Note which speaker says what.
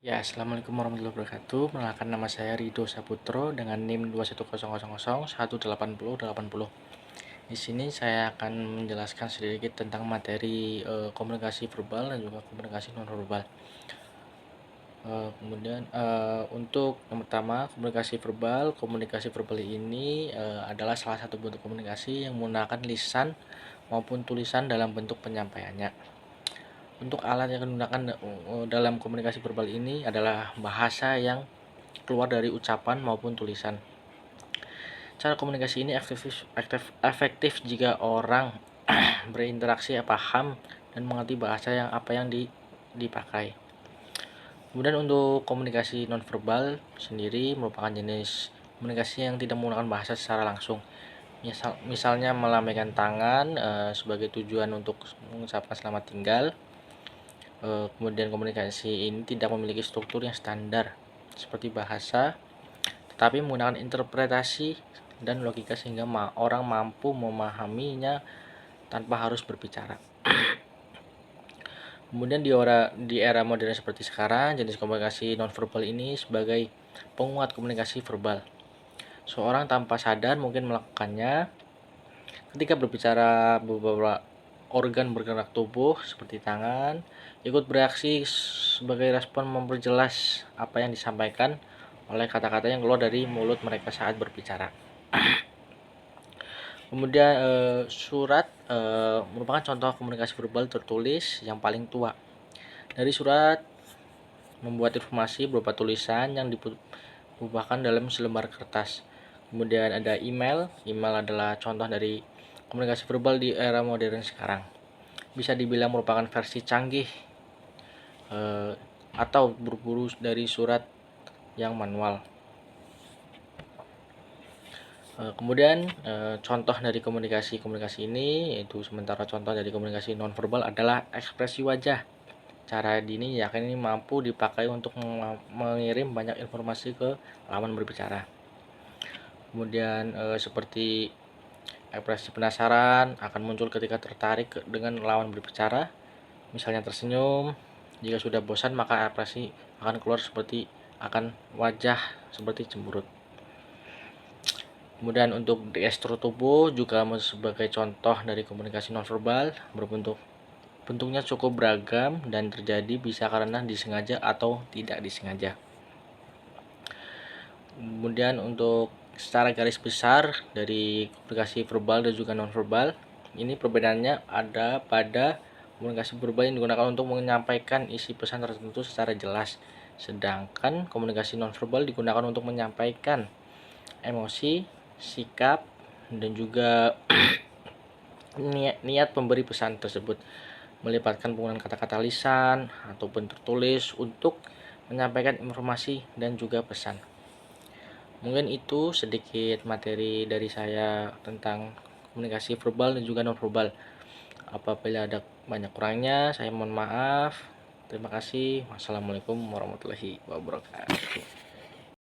Speaker 1: Ya, assalamualaikum warahmatullahi wabarakatuh. Perkenalkan, nama saya Rido Saputro dengan NIM 21000180080. Di sini saya akan menjelaskan sedikit tentang materi komunikasi verbal dan juga komunikasi nonverbal. Untuk yang pertama, komunikasi verbal ini adalah salah satu bentuk komunikasi yang menggunakan lisan maupun tulisan dalam bentuk penyampaiannya. Untuk alat yang digunakan dalam komunikasi verbal ini adalah bahasa yang keluar dari ucapan maupun tulisan. Cara komunikasi ini efektif jika orang berinteraksi, paham dan mengerti bahasa apa yang dipakai. Kemudian untuk komunikasi nonverbal sendiri merupakan jenis komunikasi yang tidak menggunakan bahasa secara langsung. Misalnya melambaikan tangan sebagai tujuan untuk mengucapkan selamat tinggal. Kemudian komunikasi ini tidak memiliki struktur yang standar seperti bahasa, tetapi menggunakan interpretasi dan logika sehingga orang mampu memahaminya tanpa harus berbicara. Kemudian di era modern seperti sekarang, jenis komunikasi nonverbal ini sebagai penguat komunikasi verbal. Seorang tanpa sadar mungkin melakukannya ketika berbicara. Beberapa organ bergerak tubuh seperti tangan ikut bereaksi sebagai respon memperjelas apa yang disampaikan oleh kata-kata yang keluar dari mulut mereka saat berbicara. Kemudian surat merupakan contoh komunikasi verbal tertulis yang paling tua. Dari surat membuat informasi berupa tulisan yang diubahkan dalam selembar kertas. Kemudian ada email. Email adalah contoh dari komunikasi verbal di era modern sekarang. Bisa dibilang merupakan versi canggih atau berburu dari surat yang manual. Kemudian contoh dari komunikasi ini yaitu sementara contoh dari komunikasi nonverbal adalah ekspresi wajah. Cara ini mampu dipakai untuk mengirim banyak informasi ke lawan berbicara. Kemudian seperti ekspresi penasaran akan muncul ketika tertarik dengan lawan berbicara. Misalnya tersenyum. Jika sudah bosan maka ekspresi akan keluar seperti wajah seperti cemberut. Kemudian untuk gestur tubuh juga sebagai contoh dari komunikasi nonverbal, bentuknya cukup beragam dan terjadi bisa karena disengaja atau tidak disengaja. Kemudian untuk secara garis besar dari komunikasi verbal dan juga nonverbal, ini perbedaannya ada pada komunikasi verbal yang digunakan untuk menyampaikan isi pesan tertentu secara jelas, sedangkan komunikasi nonverbal digunakan untuk menyampaikan emosi, sikap, dan juga niat pemberi pesan tersebut, melibatkan penggunaan kata-kata lisan ataupun tertulis untuk menyampaikan informasi dan juga pesan. Mungkin itu sedikit materi dari saya tentang komunikasi verbal dan juga nonverbal. Apabila ada banyak kurangnya, saya mohon maaf. Terima kasih. Wassalamualaikum warahmatullahi wabarakatuh.